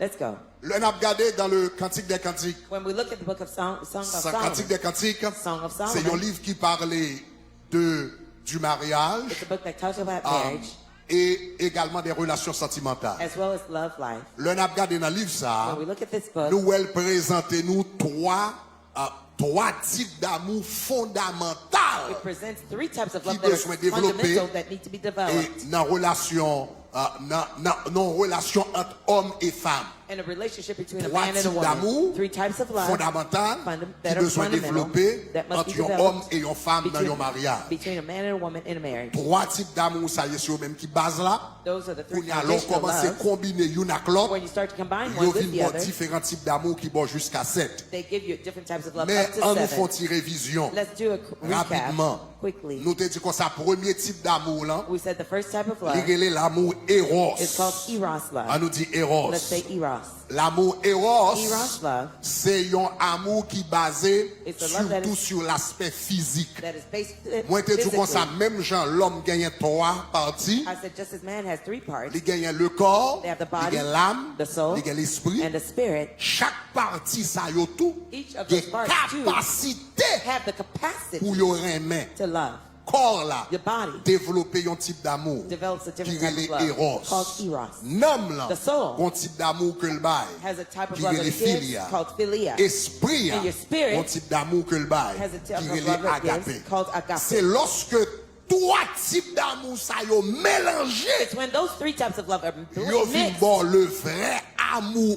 Let's go. Le n'a regardé dans le Cantique des Cantiques. When we look at the book of Song of Cantique des Cantiques, Song of Solomon, c'est un livre qui parlait du mariage. It's a book that talks about marriage. Et également des relations sentimentales. As well as love life. Le n'a regardé dans le livre ça. When we look at this book, nous elle présente nous trois types d'amour fondamentaux. It presents three types of qui love that are besoin développer fundamental that need to be developed. Et dans relation entre hommes et femmes. And a relationship between a Trois man and a types woman. d'amour Three types of love fondamental qui that are besoin fundamental développer that must be entre un homme developed et une femme dans un mariage. between a man and a woman in a marriage. Trois types d'amour, ça y est sur même qui base là. Those are the three On y a foundational commencé à loves. combiner une avec l'autre. When you start to combine Il one with y the a other, différents types d'amour qui vont jusqu'à 7. they give you different types of love Mais up to en nous 7. font une révision Let's do a recap rapidement. quickly. Nous te dit que ça premier type d'amour là, We said the first type of love il est l'amour éros. is called eros love. On nous dit éros. Let's say eros. L'amour éros, Eros love c'est un amour qui est basé It's a love that surtout is- sur l'aspect physique. that is based Moi, je te dis comme ça, physically. même genre, l'homme gagne trois parties. I said just as man has three parts, Il gagne le corps, They have the il body, gagne l'âme, the soul, il gagne l'esprit. and the spirit, Chaque partie, ça y a tout. each of Il y those a parts too capacité have the capacity pour y remettre. to love. Corps là, Your body développer un type d'amour develops a qui different est type of love l'éros. called eros. Nom là, The soul un type d'amour que le bail, Has a type of qui love est that les it gives philia. called philia. Esprit, And your spirit un type d'amour que le bail, has a type qui of est love that it agapé. gives called agape. C'est lorsque trois types d'amour ça yo mélangé, It's when those three types of love are yo vin mixed, bon le vrai amour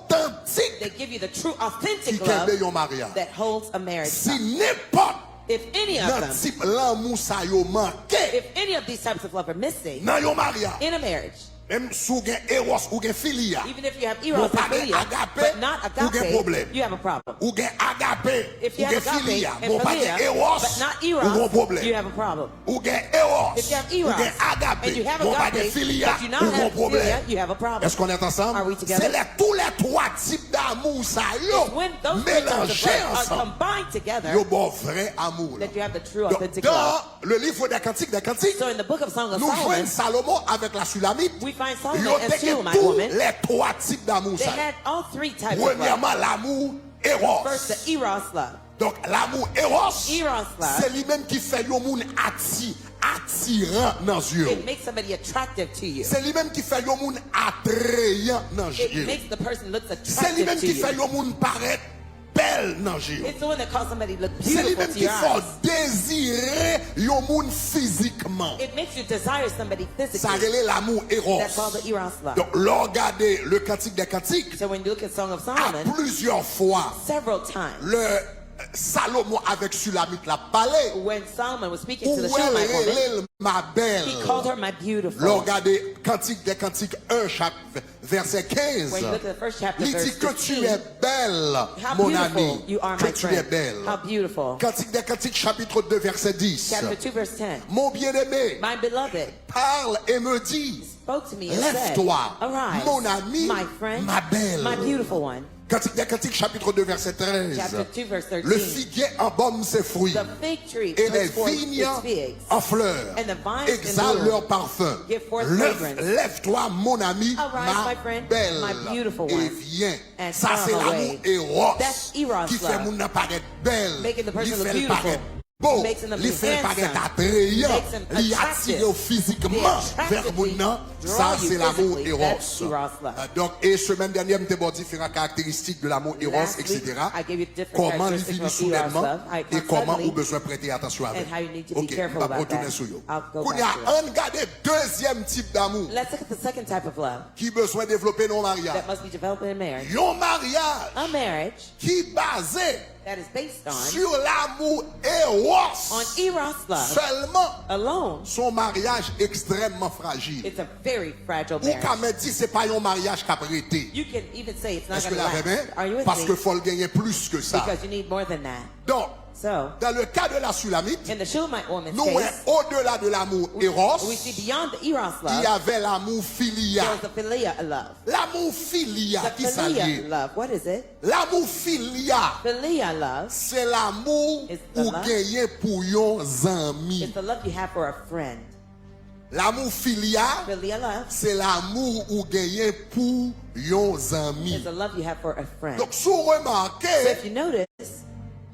authentique they give you the true qui authentic kembe love yon mariage. that holds a marriage. Si up. n'importe If any of nan them, type l'amour ça yo manqué if any of these types of love are missing nan yon mariage, in a marriage, même sou gen eros ou gen philia, even if you have Ou eros pas and gen philia, agape, but not ou gen problème. agape, you have a problem. ou gen agape, If ou you gen have agape philia, and ou pas gen philia, eros, but not ou gen eros, problème. you have a problem. Ou gen eros, If you have ou eros gen agape, and you have ou pas gen agape, philia, but you ou not gen have philia, problème. you have a problem. Est-ce qu'on est ensemble? Are we together? C'est tous les trois types d'amour ça yo When those three types of mélangés love are ensemble. combined together, Yo bon vrai amour. là. that you have the true Donc, authentic love. dans le livre des Cantiques, So in the book of Song of nous Solomon, voyons Salomon avec la Sulamite. we find Solomon Yo and Shulamite tous woman. les trois types d'amour They ça. had all three types of love. Premièrement, l'amour éros. First, the eros love. Donc, l'amour éros, Eros love. c'est lui-même qui fait le monde attirant dans les yeux. It makes somebody attractive to you. C'est lui-même qui fait le monde attrayant dans les It yeux. makes the person look C'est attractive lui-même to qui fait you. le monde paraître belle dans les yeux. It's the one that calls somebody look C'est beautiful lui-même to qui your fait eyes. désirer le monde physiquement. It makes you desire somebody Ça physically. relève l'amour éros. That's called the eros love. Donc, regardez le Cantique des Cantiques, So when you look at Song of à Solomon, plusieurs fois, several times, le Salomon avec Sulamite la parlé. when Solomon was speaking Où to the elle Shulamite woman, relève ma belle. he called her my beautiful. Regardez Cantique des Cantiques 1, verset 15. When you look at the first chapter, Il verse dit que tu 15, es belle, how mon beautiful ami. you are, Que my tu es friend. belle. How beautiful. Cantique des Cantiques, chapitre 2, verset 10. Chapter 2, verse 10. Mon bien-aimé, My beloved parle et me dis, spoke to me and said, lève-toi, arise, mon ami, my friend, ma belle. my beautiful one. Cantique des Cantiques, chapitre 2, verset 13. Chapter 2, verse 13. Le figuier embaume ses fruits. The fig tree Et les puts forth vignes its figs, en fleurs and the vines exhalent in bloom. leur parfum. Give forth fragrance. Lève-toi, mon ami, Arise, ma my friend, belle, my beautiful et one, viens. and Ça, c'est come l'amour away. éros That's eros qui fait love. mon apparaître belle, Making the person il look fait beautiful. paraître beau, Makes them il look fait paraître handsome. attrayant, Makes them il attractive. attire physiquement They vers attractively mon nom. draw Ça, you c'est l'amour physically. éros. That's eros love. Donc, et semaine dernière, je t'ai différentes caractéristiques de l'amour éros, Last etc. week, I gave you different Comment il characteristics finit of soudainement eros love, how it et comes comment suddenly, on besoin prêter attention avec. and how you need to be Ok, careful on va about retourner that. sur yo. I'll go Qu'on y back a to it. un regardé deuxième type d'amour Let's look at the second type of love qui besoin de développer nos mariages. that must be developed in a marriage. Un mariage A marriage qui est basé that is based on sur l'amour éros eros love seulement. alone. Son mariage extrêmement fragile. It's a very fragile Ou quand marriage. même dit c'est pas un mariage qui a prêté. You can even say it's not Est-ce going que to la last. remet? Are you with Parce me? que faut le gagner plus que ça. Because you need more than that. Donc, So, dans le cas de la Sulamite, in the Shulamite woman's nous case, au-delà de l'amour éros, we see beyond the eros il y love, avait l'amour filia. there's the philia love. L'amour filia The qui philia s'allie. love, what is it? L'amour filia, Philia love c'est l'amour It's the ou love. gagner pour yon is ami. the love you have for a friend. L'amour filia, Filial love c'est l'amour ou gagné pour yon ami. is the love you have for a friend. Donc, si vous So remarquez, if you notice,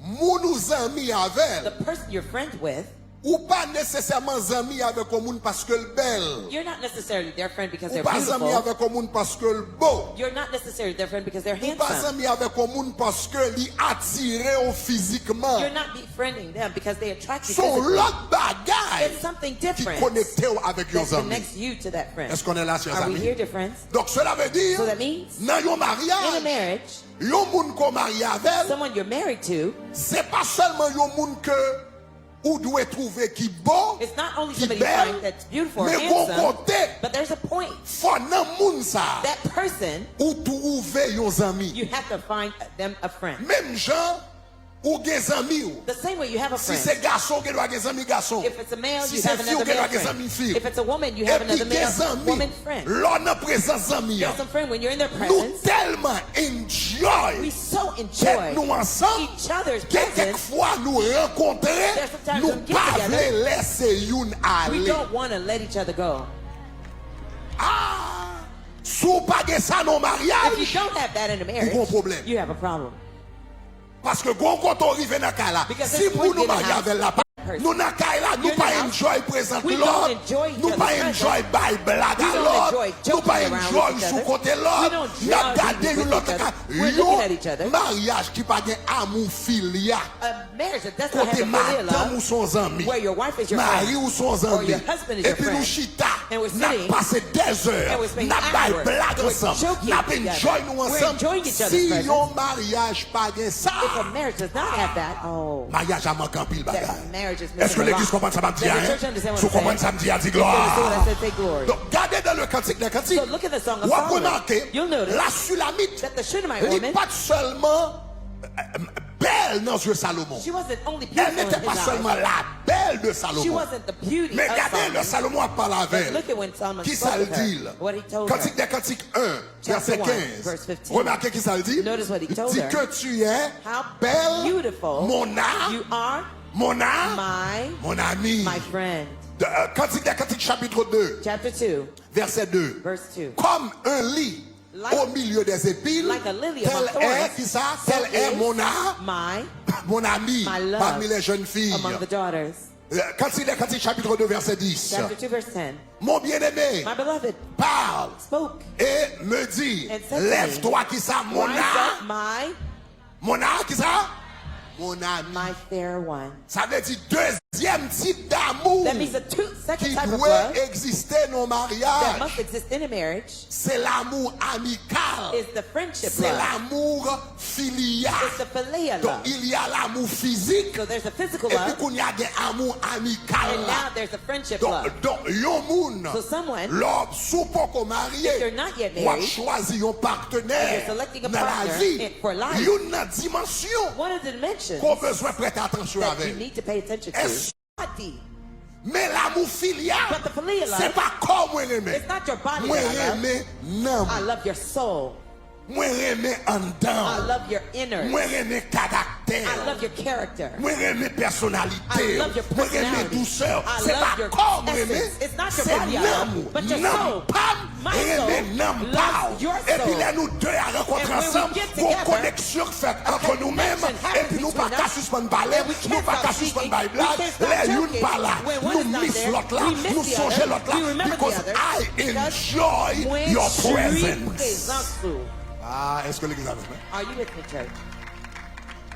moun ou ami avec, the person you're friends with, ou pas nécessairement ami avec un monde parce que le belle. you're not necessarily their friend because Ou they're pas ami beautiful. avec un monde parce que le beau. You're not necessarily their friend because they're Ou pas handsome. ami avec un monde parce que li attiré au physiquement. You're not befriending them because they attract you Son physically. l'autre bagaille It's something qui different connecte avec that yon ami. connects you to that friend. Est-ce qu'on est là, chers Are we amis? here, dear friends? Donc cela veut dire, So that means, dans yon in a mariage, marriage, yon moun qu'on marie avec, someone you're married to, c'est pas seulement yon moun que ou doit trouver qui bon, it's not only qui somebody you belle, find that's beautiful or mais bon handsome, côté, but there's a point. faut nan moun sa, That person, ou trouver yon ami. you have to find them a friend. Même gens, ou gen ami ou. The same way you have a Si friend. c'est garçon, gen doit gen ami garçon. If it's a male, Si you c'est have fille, another gen male doit gen friend. ami fille. If it's a woman, you Et have puis another male gen woman ami, friend. l'on a présence ami. There's some friend when you're in their Nous presence, tellement enjoy we so d'être enjoy nous ensemble each other's que presence. quelquefois nous rencontrer, There's sometimes nous we get pas together. voulons laisser une We aller. don't want to let each other go. Ah, sous pas de ça non If mariage, you don't have that in a marriage, Ou gon problème. you have a problem. parce que quand on arrive dans le cas là, Because si there's a point vous nous in the mariez house. avec la nous dans le cas là, nous You're pas in the enjoy présent We l'autre, don't enjoy each nous pas other's enjoy by blague We à don't l'autre, enjoy nous pas joking around enjoy with each sous other. côté We l'autre, don't nous enjoy regardons being with l'autre each cas. other. We're looking at each other. Mariage qui pas de amour filia, A marriage that does not have côté a filial madame ou love, son ami, where your wife is your mari friend, ou son or ami, your husband is et your puis nous friend, chita, and we're n'a sitting, passé des heures, and we're spending n'a pas hours, blague we're ensemble, joking n'a together. enjoy nous We're ensemble. enjoying each other's Si presence. yon mariage pas de ça, if a marriage does not have that, oh, mariage a manqué en pile bagaille. that marriage is Est-ce que missing a l'église lot. comprend ça m'a dit? Does the church understand what Si vous I'm saying? comprenez ça me dit, a dit If you understand what I gloire. said, say glory. Donc, regardez dans le cantique des cantiques. So look at the Song of Vous avez Solomon. remarqué, You'll notice la Sulamite, that the Shunammite elle n'est woman, pas seulement belle dans les yeux de Salomon. she wasn't only Elle beautiful n'était in pas his seulement eyes. la belle de She Salomon. wasn't the beauty Mais of regardez, le Solomon. Salomon a parlé avec But elle. look at when Solomon Qui spoke ça le with her, dit? what he told her. Cantique des cantiques 1, verset 1, 15. verse 15. Remarquez qui ça le dit? Notice what he Il told dit her. que tu es How belle, beautiful mon âme, you are, mon âme, my mon ami. friend. Cantique des cantiques chapitre 2, Chapter 2, verset 2. verse 2. Comme un lit Like- au milieu des épines, like a lily tel among est, thorns, qui ça? so Tel est is mon âme, my mon ami, My love parmi les jeunes filles. among the daughters. Cantique des cantiques chapitre 2, verset 10. Chapter 2, verse 10. Mon bien-aimé My beloved parle spoke. et me dit, And said to me, lève-toi, qui ça? Mon Rise up, âme, mon âme, qui ça? Mon ami. my fair one. Ça veut dire deuxième type d'amour That means the second qui type of doit love exister dans le that mariage. must exist in a marriage C'est l'amour amical. is the friendship C'est love. l'amour filial. It's the philia Donc love. il y a l'amour physique So there's a physical et puis love, qu'on y a des amours amical. and now there's a friendship Donc, love. yon moun, So someone, l'homme sous pas qu'on if marié, you're not yet ou a married, choisi un partenaire and you're selecting a dans la partner vie. for life, Yon a dimension one of the dimensions qu'on besoin prêter attention that you avec. need to pay attention Est-ce- to, pati. Mais l'amour filial, But the philia love, c'est pas comme moi aimer. it's not your body Moi that I love. aimer non. I love your soul. Moi aimer en I dedans. love your inner. Moi aimer caractère. I love your character. Moi aimer personnalité. I love your Moi aimer personality. douceur. I C'est love pas your comme essence. aimer. It's not your C'est body I love, nam. but your Nam soul. pam. My Aimer soul nam loves pao. your Et puis soul. là nous deux à rencontrer And when we ensemble. get Une together, connexion faite entre nous-mêmes. connection Et puis nous happens pas qu'à between us. suspendre parler. And we can't Nous pas stop qu'à suspendre speaking. parler. We can't stop Les une joking. par là. When one Nous is not miss there, l'autre là. we miss Nous the songeons other. l'autre là. We remember the Because other. I Because enjoy when your je suis presence. présent. Ah, est-ce que l'église a vu? Are you with me, church?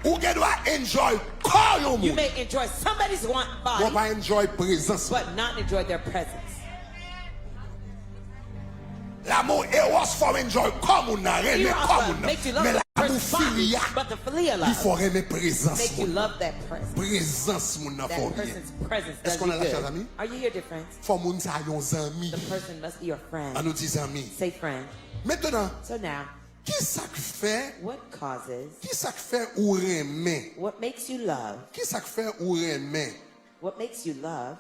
Ou gen doit enjoy corps yon You moun. may enjoy somebody's Ou body, pas enjoy présence. but not enjoy their presence. L'amour eros faut enjoy corps moun nan, reme Eros corps love moun makes you nan. love Mais the l'amour person's body, filia, but the philia il love faut reme présence make you moun. love that presence. Présence moun nan faut That bien. person's presence Est-ce does qu'on you est là, chers good. amis? Are you here, dear friends? Faut moun sa yon zami. The person must be your friend. An nou di zami. Say friend. Maintenant, So now, qui ça que fait? what causes, Qui ça que fait ou reme? what makes you love, Qui ça que fait ou reme? what makes you love,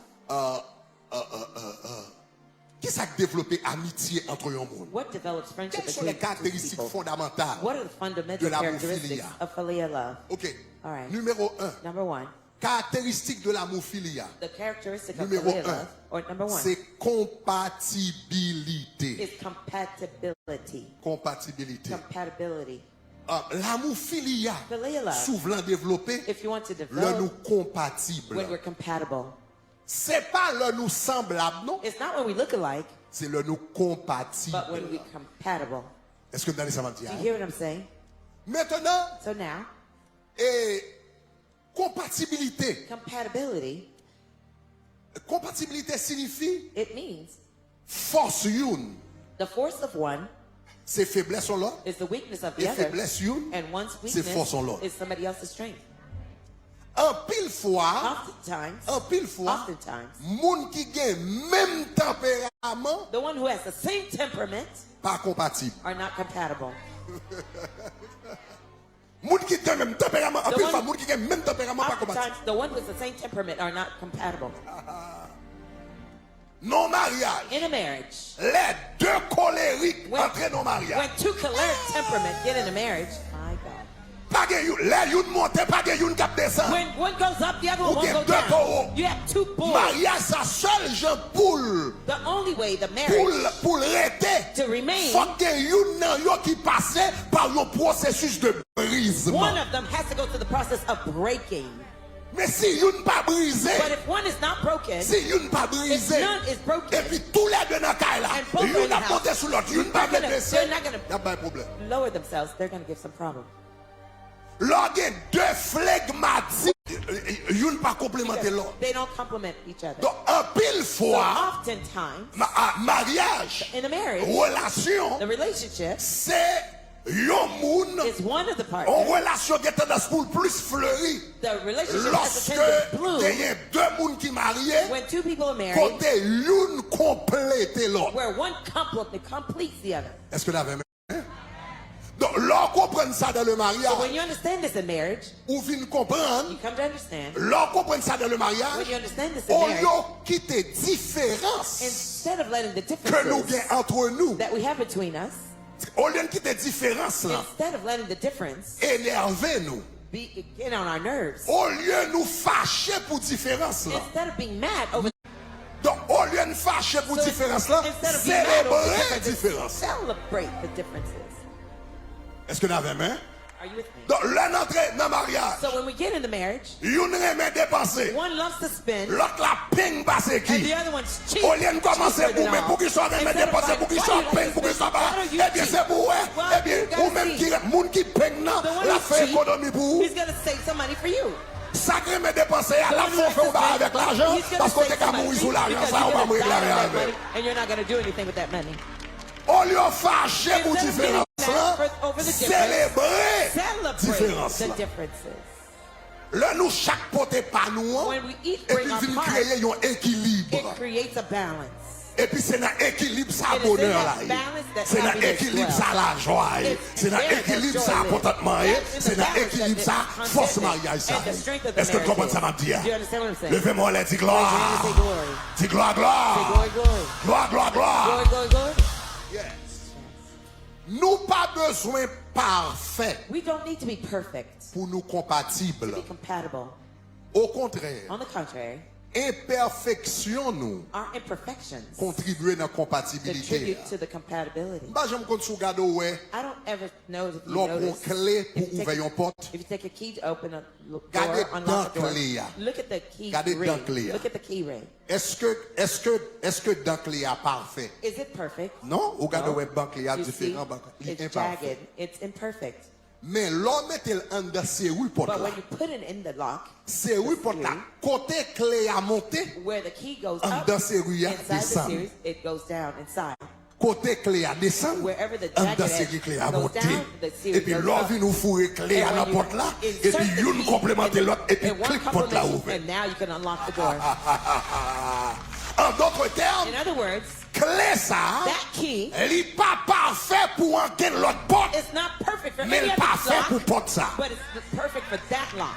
Qui ça que développe amitié entre yon moun? what develops friendship Quelles sont les between two caractéristiques people? fondamentales What are the de fundamental l'amour characteristics filia? of philia love? Ok. All right. Numéro 1. Number one, Caractéristique de l'amour filial. The characteristic of Numéro filial 1. love, or number one, C'est compatibilité. is compatibility. Compatibilité. Compatibility. L'amour filial, Filial love. souvent développé, If you want to le develop nous compatible. when we're compatible, C'est pas le nous semblable, non? it's not when we look alike, C'est le nous compatible. but when we're compatible. Est-ce que vous allez savoir Do you hear what I'm saying? Maintenant, So now, compatibilité. Compatibilité signifie it means force une. the force of one C'est faiblesse en l'autre. is the weakness of Et the other, faiblesse une, and one's c'est force en weakness l'autre. is somebody else's strength. En pile fois, Oftentimes, moun qui gagne même tempérament, the one who has the same temperament pas compatible. are not compatible. Moun qui gagne même tempérament, en The pile one- fois, moun qui gagne même tempérament, pas compatible. Oftentimes, the one with the same temperament are not compatible. Non mariage. In a marriage, Les deux colériques When- entrent dans le mariage. when two choleric temperament get in a marriage, my God. Pas de you, les une monte, pas de you cap descend. When one goes up, the other one Ou won't bien go deux down. taureaux. You have two bulls. Mariage, ça seul Jean poule. The only way the marriage Pour rester. to remain, Faut que you nan yo qui passe par un processus de brisement. one of them has to go through the process of breaking. Mais si you ne pas brisé, But if one is not broken, si you ne pas if brisé, none is et broken, puis tous les deux dans la caille là, And both you are in n'a the monté house. sur l'autre, you ne pas They're mettre gonna- they're not gonna- y a pas de problème. lower themselves, they're going to give some problem. L'organe deux flegmatiques, you ne pas complémenter l'autre. They don't complement each other. Donc, en pile So fois, oftentimes, mariage, in a marriage, relation, the relationship c'est yon moun, is one of the en partners. relation qui est tendance pour plus fleurir. The relationship has Lorsque a tendency to bloom il y a deux moun qui mariés, when two people are married, côté yon complète l'autre. where one completes the other. Est-ce que vous avez hein? Donc, l'on comprend ça dans le So mariage, when you understand this in marriage, ou vient comprendre, you come to understand, l'on comprend ça dans le when mariage, you understand this in on marriage, y quitte différence instead of letting the que nous differences gagnons entre nous. that we have between us, Au lieu de quitter différence là, instead of letting the difference énerver nous. get on our nerves, Au lieu de nous fâcher pour différence là. instead of being mad over Donc, au lieu de nous fâcher pour différence là, instead of being mad over célébrer the différence. celebrate the differences. Est-ce que vous avez main? Are you with me? Donc, l'entrée dans le mariage, So when we get in the marriage, une remet dépenser, one loves to spend, l'autre la ping passe and qui? the other one's cheap. Au lieu de commencer cheaper pour than mais all. pour qu'ils soient remet Instead of dépenser, like, pour qu'ils why soient you like ping, to pour qu'ils spend? soient pas. Why don't you Eh bien, cheat? c'est pour eux. Well, Eh bien, you gotta ou même see. qui, moun qui ping nan, The one la who's fait cheap, économie pour vous. he's gonna save some money for you. Sacré mais dépenser à la The one who fois likes fait to ou pas spend, avec l'argent, he's gonna parce qu'on save est qu'à some money mourir sous l'argent, because ça you're on va gonna mourir die on that avec. money, and you're not gonna do anything with that money. Au lieu de fâcher pour Instead of différence getting là, mad over the difference, célébrer Celebrate différence the là. differences. Là, nous, chaque pote pas nous, When we eat, et bring puis our vient heart, créer un it équilibre. creates a balance. Et puis c'est dans l'équilibre ça It is bonheur in là. that balance that C'est dans happiness l'équilibre dwells. ça la joie. It's C'est dans there that l'équilibre joy ça lives. contentement. That's in C'est the dans balance l'équilibre that ça the force contentment mariage ça. and the strength of the Est-ce que tu comprends marriage ça m'a is. dit? Do you understand what I'm saying? Levez-moi les dis Raise your hand and say gloire. glory. Dis gloire, gloire. Say glory, glory. Gloire, gloire, gloire. Glory, glory, glory. Yes. Nous pas besoin parfait We don't need to be perfect pour nous to compatibles. be compatible. Au contraire, On the contrary, imperfection nous our imperfections contribuer dans la compatibilité. contribute to the compatibility. Bah, j'aime quand tu regardes ouais, I don't ever know if you l'on prend notice. clé pour If you ouvrir take- une porte. If you take a key to open a door, Gardez unlock a dans door, clé, look at the key Gardez dans ring. clé. Look at the key ring. Est-ce que dans clé a parfait? Is it perfect? Non, regarde No. ouais banque clé a You see, différent banque it's imparfait. jagged. It's imperfect. Mais l'homme est en dans serrure porte But là. when you put it in the lock, Serrure porte là, côté clé a monté, where the key goes En up, dans serrure a inside the descend. series, it goes down inside. côté clé a descend, Wherever the en jagged dans edge serrure clé a goes monté. down, the series Et puis goes l'homme up. vient nous fourrer clé à And la when you porte là, et puis insert the une key complémente in- l'autre, et puis and one clic porte là complements, ouvert. and now you can unlock the door. En d'autres termes, In other words, clé ça, that key elle n'est pas parfait pour entrer l'autre porte, is not perfect for mais any elle other pas fait pour lock, porte ça. but it's perfect for that lock.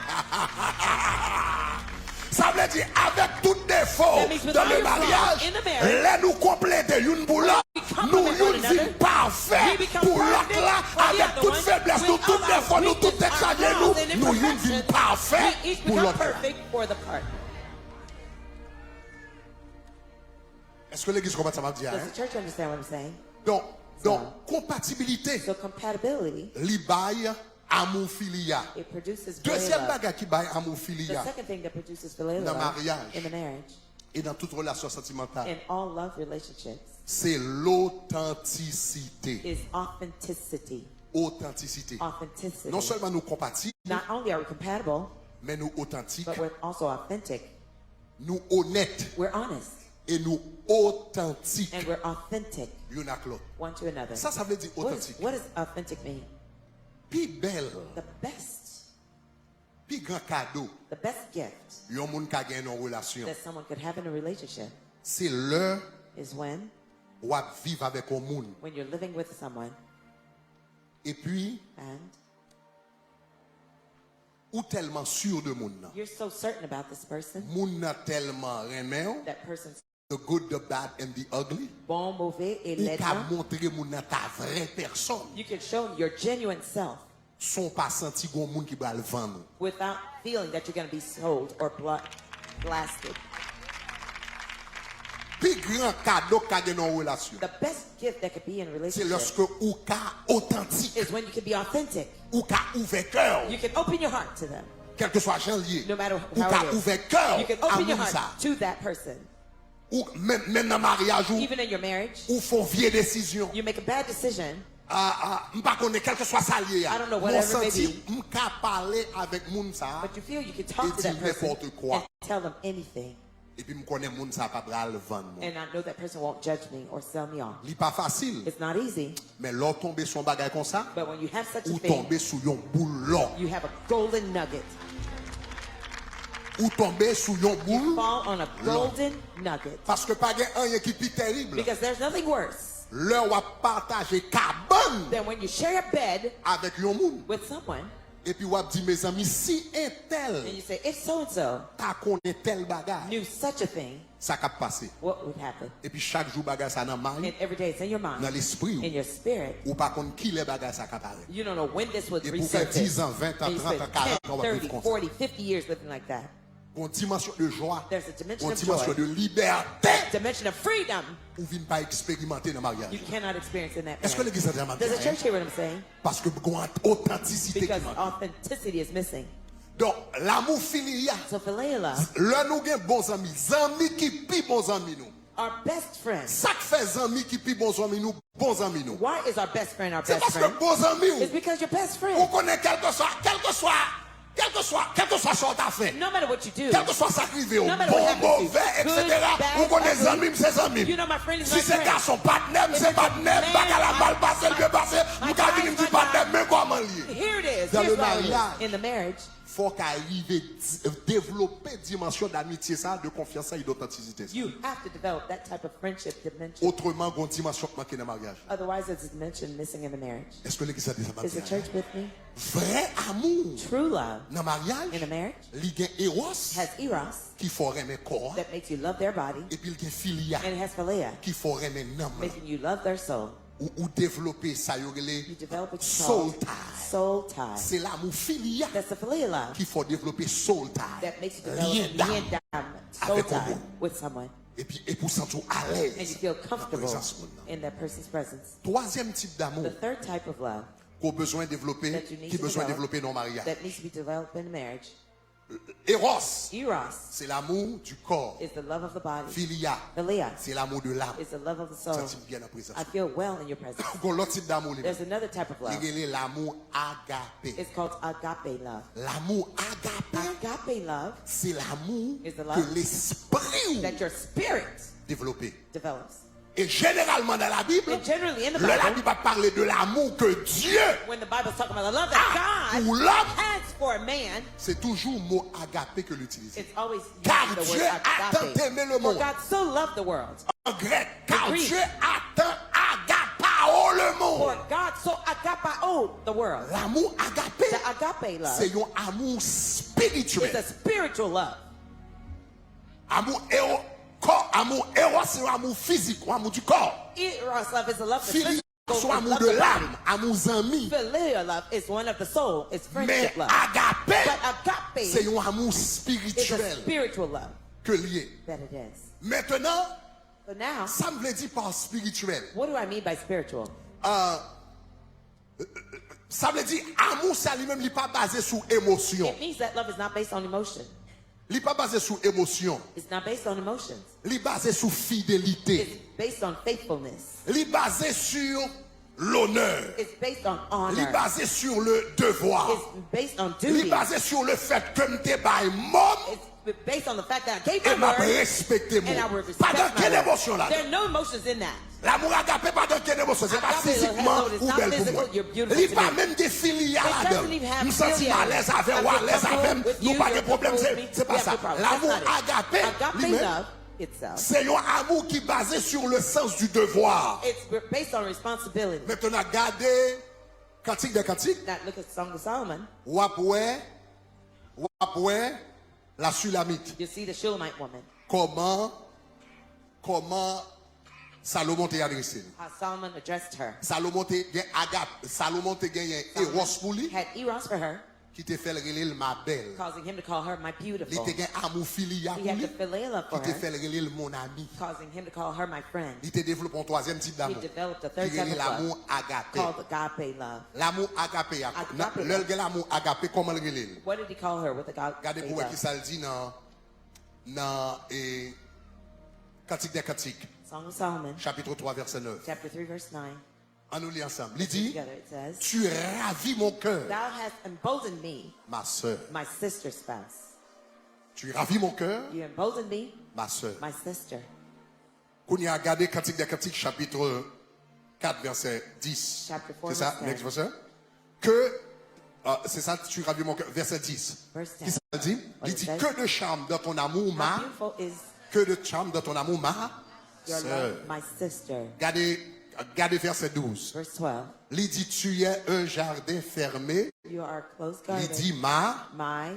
Ça veut dire avec tout défaut That means with dans all le your flaws mariage, in the marriage, là nous compléter une pour l'autre, we nous complement one une another, vie parfaite we become pour l'autre perfect là for the avec other toute one. faiblesse, nous, With toutes all les our fois, nous, toutes weakness, our exagérés, flaws and nous, une vie imperfections, parfaite we each pour become l'autre. perfect for the partner. Est-ce que l'église comprend ça m'a dit? Does the church understand what I'm saying? Donc, compatibilité, So compatibility, li bail amour filia. it produces Deuxième philia love. bagage qui bail amour The filia second thing that produces philia dans love mariage in the marriage, et dans toute relation sentimentale, in all love relationships, c'est l'authenticité. is authenticity. Authenticité. Authenticity. Non seulement nous compatibles, Not only are we compatible, mais nous authentiques, but we're also authentic. nous honnêtes We're honest et nous authentiques. and we're authentic Y'en a que l'autre. one to another. Ça veut dire authentique. What does authentic mean? Puis belle, The best, puis grand cadeau, the best gift yon moun ka gen en relation, that someone could have in a relationship c'est l'heure is when où à vivre avec un moun. when you're living with someone Et puis, and ou tellement sûr de moun nan. you're so certain about this person, Moun nan tellement remè ou, that person's the good, the bad and the ugly. bon, mauvais et Ou ka laid. montre moun nan ta vraie personne. You can show them your genuine self Son pas senti gon moun ki bral vendre nou. without feeling that you're going to be sold or blasted. Pi grand cadeau ka gen en relation, The best gift that could be in a c'est relationship lorsque ou ka authentique, is when you can be authentic. ou ka ouvert cœur, You can open your heart to them, quel que soit Jean lié. no matter Ou how ka it is. ouvert cœur You can à open your moun sa. heart to that person. Ou même dans mariage ou Even in your marriage, ou font vieille décision. you make a bad decision. M'pa connaît quel que soit ça lié. I don't know, Mon whatever it may senti m'ka parler avec moun sa But you feel you can et talk to dire that person n'importe quoi. and tell them anything. Et puis m'connais moun sa pas bral vendre moi. And I know that person won't judge me or sell me off. Li pas facile. It's not easy, Mais l'on tombe son bagay comme ça, but when you have such a ou thing, tomber sous yon boulon, you have a golden nugget. ou tomber sous yon boule, Fall on a golden nugget. parce que pas gen rien qui plus terrible. Because there's nothing worse L'heure ou partager cabane than when you share a bed avec yon moun. with someone Et puis ou dit mes amis, si un and tel you say, if so-and-so ta connaît tel bagay, knew such a thing, ça cap passer. what would happen? Et puis chaque jour bagay ça dans And mind, every day it's in your dans mind, l'esprit, in your spirit. ou pas qu'on qui les bagay ça cap arriver. You don't know when this would Et pour faire 10 resurface. ans, 20 ans, And you 30 ans, spend 40 10, ans, on va 30, vivre comme ça. 40, 50 years living like that. Une dimension de joie, There's a dimension une of dimension joy, de liberté, dimension of freedom ou vient pas expérimenter dans le you mariage. cannot experience in that Est-ce que marriage. l'église a déjà Does the dit? church hear what I'm saying? Parce que il y a une authenticité qui Because manque. authenticity is missing. Donc, l'amour filial, So philia love, là nous avons bons amis qui pi bons amis nous. our best friend. Ça fait amis qui pi bons amis nous, bons amis nous. Why is our best friend our C'est best parce que friend? bons amis, It's because your best on friend. connaît quel que soit ce qu'on t'a fait. No matter what you do, Quel que soit ça qui No bon, matter what happens to you, mauvais, etc. good, bad, On connaît ugly, amis, c'est amis. you know my friend is Si my c'est friend. garçon, partenaire, If c'est it's a partenaire, man, pas qu'à la balle passer, le my- mieux passer, my nous qu'à guy dire is petit my partenaire, guy. mais comment lié. Here it is. Dans Here's le what it is. mariage. In the marriage, Faut qu'arriver développer dimension d'amitié ça, de confiance et d'authenticité. ça. you have to develop that type of friendship dimension. Autrement, une dimension qui manque dans le mariage. Otherwise, there's a dimension missing in the marriage. Est-ce que l'église a déjà Is the dit? church with me? Vrai amour True love dans le mariage, in a marriage il y a Eros has eros qui faut aimer corps that makes you love their body, et puis il y a Philia and it has philia, qui faut aimer nam making you love their soul. ou développer ça y You aurait develop what you soul call tie. soul tie. C'est l'amour Philia That's the philia love qu'il faut développer soul tie. that makes you Lien develop d'âme. lien d'âme, soul Avec un tie mot. with someone, Et pour sentir à and you l'aise feel dans la comfortable présence de l'homme. in that person's presence. Troisième type d'amour The third type of love qu'on a besoin de développer, that you need qui to besoin de develop, développer dans le mariage. that needs to be developed in marriage, Eros, eros, c'est l'amour du corps. is the love of the body. Philia, Philia c'est l'amour de l'âme. is the love of the soul. Sentir bien la présence. I feel well in your presence. Qu'on l'autre type d'amour, There's another type of love. il y a l'amour agapé. It's called agape love. L'amour agapé, Agape love c'est l'amour Is the love que l'esprit that your spirit développé. develops. Et généralement dans la Bible, And generally in the la Bible, Bible va parler de l'amour que Dieu when the Bible's talking about the love a that God pour l'homme. has for a man, C'est toujours le mot agapé que l'utilise. it's always Car using the word Dieu a tant agape. aimé le For monde. God so loved the world. En grec, car Greek. Dieu a tant agapao le For monde. God so agapao the world. L'amour agapé, The agape love c'est un amour is spirituel. a spiritual love. Amour héros, corps, amour héros, c'est un amour physique, un amour du corps. Eros love is a love that's Philia, physical. Soit is amour love de of l'âme, body. amour ami. Filial love is one of the soul. It's Mais friendship love. agape, But c'est agape un amour is a spirituel spiritual love que lié. that it is. Maintenant, So now, ça me veut dire par spirituel. what do I mean by spiritual? Ça veut dire amour, ça lui-même, il n'est pas basé sur émotion. It means that love is not based on emotion. Il n'est pas basé sur émotion. It's not based on emotions. Il est basé sur fidélité. It's based on faithfulness. Il est basé sur l'honneur. It's based on Il est honor. basé sur le devoir. It's based on Il est duty. basé sur le fait que je t'ai bail mom It's based on the fact that I et gave my m'a word respecté and I will moi. respect Pas dans my quelle word. émotion là. There are no emotions in that. L'amour agapé pas dans quelle émotion. C'est pas Agape love physiquement has no- it's ou not belle pour physical, moi. you're beautiful Il to pas me. même des filiales It là-dedans. doesn't even have Je me sens filial. à l'aise avec I ou à feel l'aise avec comfortable même. with Nous you, pas de you're problème. comfortable with me. C'est pas We have ça. no problem. L'amour That's not it. agapé Agape lui-même, love itself. c'est un amour qui est basé sur le sens du devoir. It's based on responsibility. Maintenant, regardez Cantique des Cantiques. Now look at Song of Solomon. Ou après la Sulamite. You see the Shulamite woman. Comment Salomon t'a adressé. How Solomon addressed her. Salomon t'a gagné Eros pour lui Had eros for her, qui t'a fait le relais ma belle. causing him to call her my Il beautiful. t'a gagné amour filial He pour had lui the filial love qui for t'a her, fait le relais mon ami. causing him to call her my friend. Il t'a développé un troisième type He d'amour. developed a Qui third type est of l'amour love agapé. called agape love. L'amour agapé. Agape love. L'œil de l'amour agapé comment le relais. What did he call her with agape Regardez pour qui love? ça le dit dans Cantique des Cantiques, Song of Solomon, chapitre 3, verset 9. chapter 3, verse 9. On nous lit ensemble. Il dit, Together it says, tu ravis mon cœur, Thou hast emboldened me, ma soeur. my sister's spouse. Tu ravis mon cœur, You emboldened me, ma soeur. my sister. Qu'on y a regardé Cantique des Cantiques, chapitre 4, verset 10. Chapter 4, C'est ça, verse 10. next verset? Que, c'est ça, tu ravis mon cœur, verset 10. Verse 10. Qui ça dit? Il it dit, says? que de charme dans ton amour, How ma, beautiful is que de charme dans ton amour, ma your soeur. love, my sister. Regardez verset 12. Verse 12. Il dit, tu es un jardin fermé. You are a close Il garden, dit, my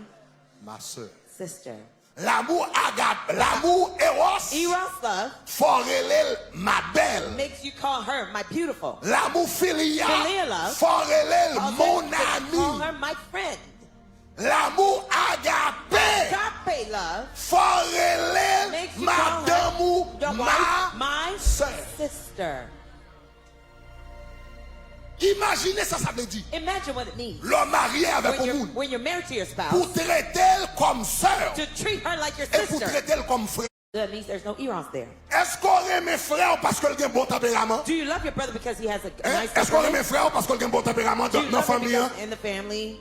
ma soeur. sister. L'amour agape, l'amour eros, Eros love forelel, ma belle. makes you call her my beautiful. L'amour filial, Filial love forelel, Causes mon you to call her ami. my friend. L'amour agape, Agape love forelel, makes you call madame ou her your wife, my soeur. sister. Imaginez ça, ça veut dire. Imagine what it means L'homme marié avec un monde. when you're married to your spouse, Pour traiter elle comme sœur. to treat her like your Et pour sister. traiter elle comme frère. That means there's no eros there. Est-ce qu'on aime mes frères parce qu'il a un bon tempérament? Do you love your brother because he has a Hein? nice Est-ce qu'on aime temperament? mes frères parce qu'il a un bon tempérament Do dans you la love him famille? Hein? because in the family?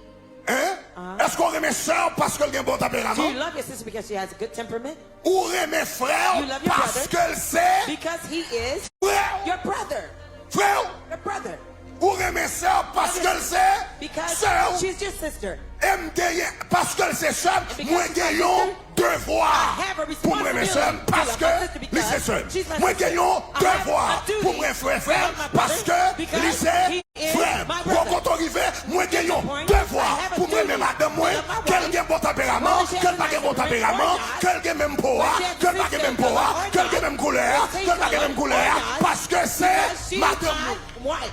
Est-ce qu'on aime mes sœurs parce qu'il a un bon Do tempérament? you love your sister because she has a good temperament? Ou aime mes frères You love your parce brother? qu'elle sait Because he is frère? your brother. Frère? Your brother. Ou aime mes sœurs parce qu'elle sait Because sœur? she's your sister. Aime gagner parce qu'elle sait sœur. because Moi she's my gagnons sister, devoir I have a pour moi mes sœurs responsibility parce to que love my sister lui because c'est sœur. she's my Moi sister. gagnons I have devoir a duty pour moi frère to love my parce brother que because lui c'est he is frère. my brother. Quand on arrive, moi gagnons point, devoir I have a pour moi duty même madame moi to love my qu'elle wife, ait bon tempérament, whether she has qu'elle a pas nice bon temperament tempérament, or not, qu'elle ait même poids, whether she has qu'elle a pas same même color poids, or qu'elle not, ait même couleur, the same qu'elle pas color même or couleur not, parce que because c'est she's madame. my wife.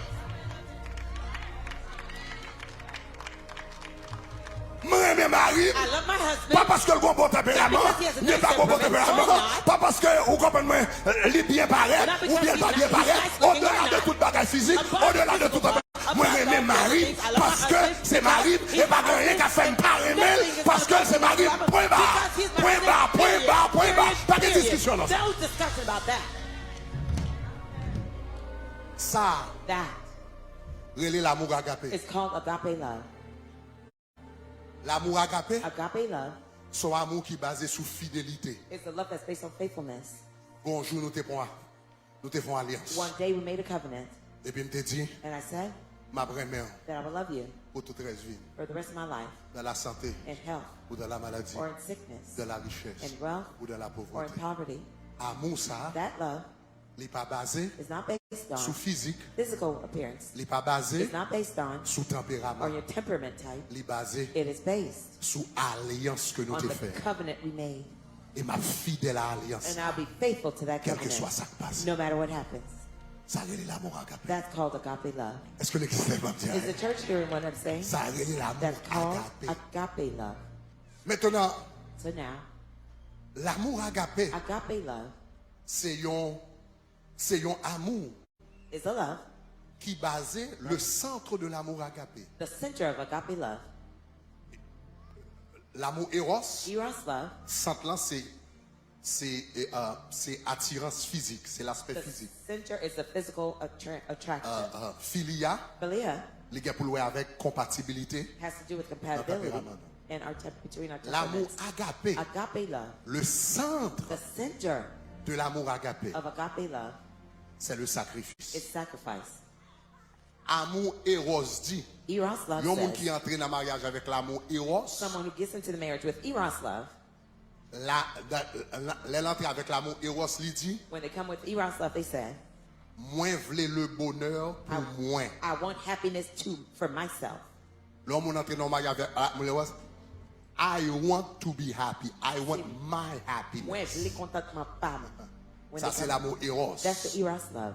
Moi mes maris. I love my husband. Pas parce que le bon tempérament, Not because he has a n'est nice pas bon temperament, tempérament, or not. pas parce que, vous comprenez, il est bien paraît, Not because ou bien he's pas not- bien he's paraît, nice looking au-delà or de not. toute bagage physique, Above au-delà de physical tout above moi all j'aime those mari things. I love parce my que husband c'est because mari he's et pas my rien qu'à husband. faire par aimer Nothing is parce que gonna c'est mari, because point barre, he's my point husband, barre, point period, barre, point barre, period, pas de period. discussion là. No discussion about that. Ça, That relais l'amour agapé. is called agape love. L'amour agapé, Agape love c'est un amour qui est basé sur fidélité. is the love that's based on faithfulness. Bonjour, nous te font alliance. One day we made a covenant, Et puis, je te dis, and I said ma vraie-mère, that I will love you pour toute reste vie, for the rest of my life, dans la santé, in health, ou dans la maladie, or in sickness, de la richesse, in wealth, ou de la or in pauvreté. poverty. Amour ça, That love il n'est pas basé is not based sur on physique, physical appearance. il n'est pas basé It's not based on sur tempérament, or your temperament type. il est basé It is based sur alliance que nous on t'ai the fait. covenant we made. Et ma fidèle à l'alliance, And I'll be faithful to that quel que soit covenant, ça qui passe. no matter what happens. Ça relève l'amour agapé. That's called agape love. Est-ce que l'église n'est pas bien? Is the church hearing what I'm saying? Ça relève l'amour That's called agapé. agape love. Maintenant, So now, l'amour agapé, agape love c'est un amour is a love. qui basé le centre de l'amour agapé. The center of agape love. L'amour eros, Eros love. centre là, c'est attirance physique, c'est l'aspect The physique. center is the physical attraction. Philia, Philia les gars pour louer avec compatibilité. has to do with compatibility tempérament. and between our L'amour temperaments. agapé, Agape love. le centre The center de l'amour agapé, of agape love c'est le is sacrifice. sacrifice. Amour eros dit, Eros love il y a un monde qui says entre dans le mariage avec l'amour eros, someone who gets into the marriage with Eros love, l'entrée avec l'amour eros lui dit, when they come with Eros love, they say, moins v'lait le bonheur pour moi. I want happiness too for myself. L'homme entre dans le mariage avec l'amour eros, I want to be happy. I want my Moi, je les happiness. contacte ma femme. When Ça they c'est come- l'amour eros. That's the Eros love.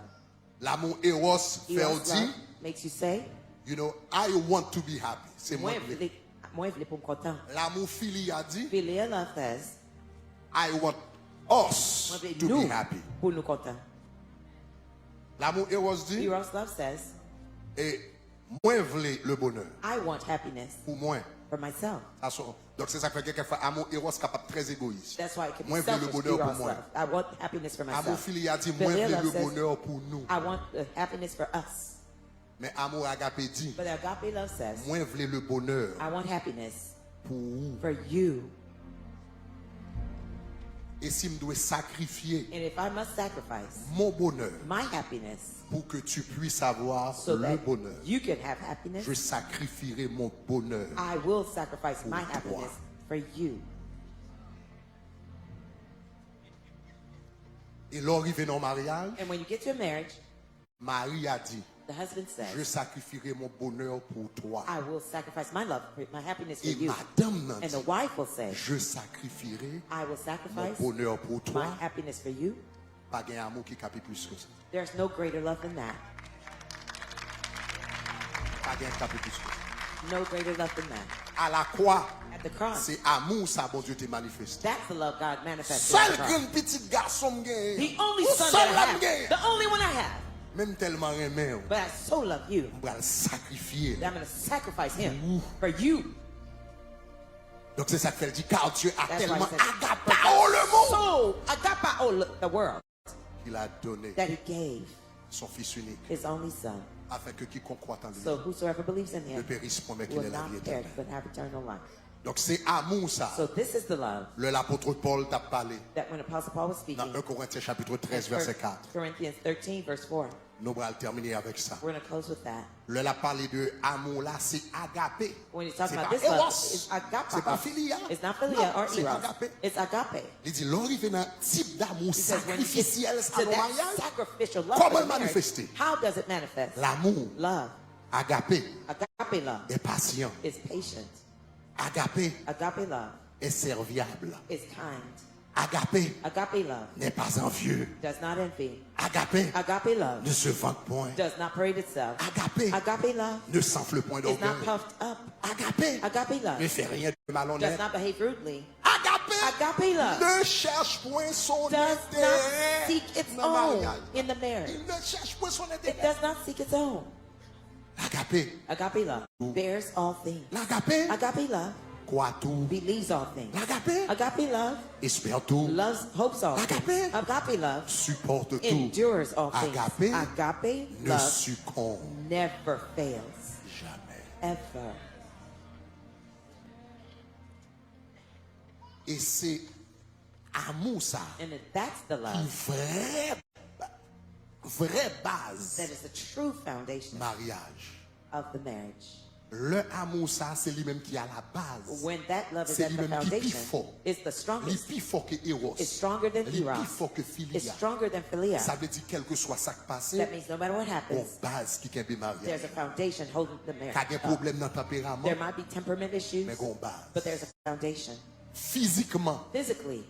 L'amour eros fait Eros dire, love makes you say, you know, I want to be happy. C'est moi. moi, je les pour me content. L'amour philia dit, Philia love says, I want us moi, je to nous be happy. pour nous content. L'amour eros dit, Eros love says, et moi v'lais le bonheur I want happiness pour moi. for myself. Donc c'est ça que fait quelquefois amour eros capable très égoïste. That's why it can Moi be v'lais le selfish. bonheur pour Eros moi. love. I want happiness for Amour myself. philia dit moi Philia v'lais love le says, bonheur pour nous. I want the happiness for us. Mais amour agapé dit But agape love says, moi v'lais le bonheur I want happiness pour vous. for you. Et si me dois sacrifier And if I must sacrifice mon bonheur my happiness pour que tu puisses avoir so le that bonheur, you can have happiness, je sacrifierai mon bonheur. I will sacrifice my toi. happiness for you. Et l'arrivée dans le mariage, And when you get to a marriage, Marie a dit, the husband je says, sacrifierai mon bonheur pour toi. I will sacrifice my love, my happiness for Et you. madame n'a And the dit, wife will say, je sacrifierai I will mon sacrifice bonheur pour my toi. happiness for you. Pas un amour qui capte plus que ça. There's no greater love than that. Pas un capte plus que ça. No greater love than that. À la croix, At the cross, c'est amour ça bon Dieu te manifesté. that's the love God manifested. at Seul the cross. grand petit garçon gagne. The only Ou son seul that I l'homme have, gagne. the only one I have. Même tellement aimé, But I so love you on va le sacrifier. that I'm going to sacrifice him for you. Donc c'est ça que fait dit car Dieu a That's why tellement he said, agapao le monde so agapao the world qu'il a donné that he gave son fils unique his only son, afin que quiconque croit en lui so whosoever believes in ne him périsse point mais qu'il will ait la not vie perish éternelle. but have eternal life. Donc c'est amour ça. So this is the love L'apôtre Paul t'a parlé that when Apostle Paul was dans speaking 1 Corinthiens chapitre in 13 verset 4. Corinthians 13 verse 4, Nous allons terminer avec ça. we're going to close with that. A parlé de amour là, c'est agapé. When he's talking C'est about pas this love, eros. it's agape. C'est pas philia. It's not philia Non, or c'est eros. agape. It's agape. Il dit, l'arrivée dans un type d'amour He says when it gets sacrificiel to à nos that mariages, sacrificial love comment for le the marriage, manifester? how does it manifest? L'amour, Love. agapé, Agape love est patient. is patient. Agapé Agape love est serviable. is kind. Agapé Agape love n'est pas envieux. does not envy. Agapé Agape love ne se vante point. does not parade itself. Agapé Agape love ne s'enfle point is not d'orgueil. puffed up. Agapé Agape ne love fait rien de does malhonnête. not behave rudely. Agapé Agape love ne cherche point son does not intérêt seek its dans le own mariage. in the marriage. Il ne cherche point son It intérêt. does not seek its own. Agapé, Agape love bears all things. l'agapé Agape love croit tout. believes all things. L'agapé Agape love espère tout. hopes all Agape. things. Agape love Supporte tout. endures all things. Agape Agape ne love succombe never fails. jamais. Ever. Et c'est amour ça And that's the qui love vraie base that is the true foundation mariage. of the marriage. Le amour ça c'est lui-même qui a la base. When that love is C'est at the lui-même qui est plus foundation, fort. it's the Il est strongest. plus fort que Eros. It's stronger than Il est Eros. plus fort que It's Philia. stronger than philia. Ça veut dire quel que soit ça qui passe, That means no matter what on happens, base qui est mariage. there's a foundation holding the Quand il y a marriage un up. problème dans le tempérament, There might be temperament issues, mais on base. but there's a foundation. Physiquement, Physically,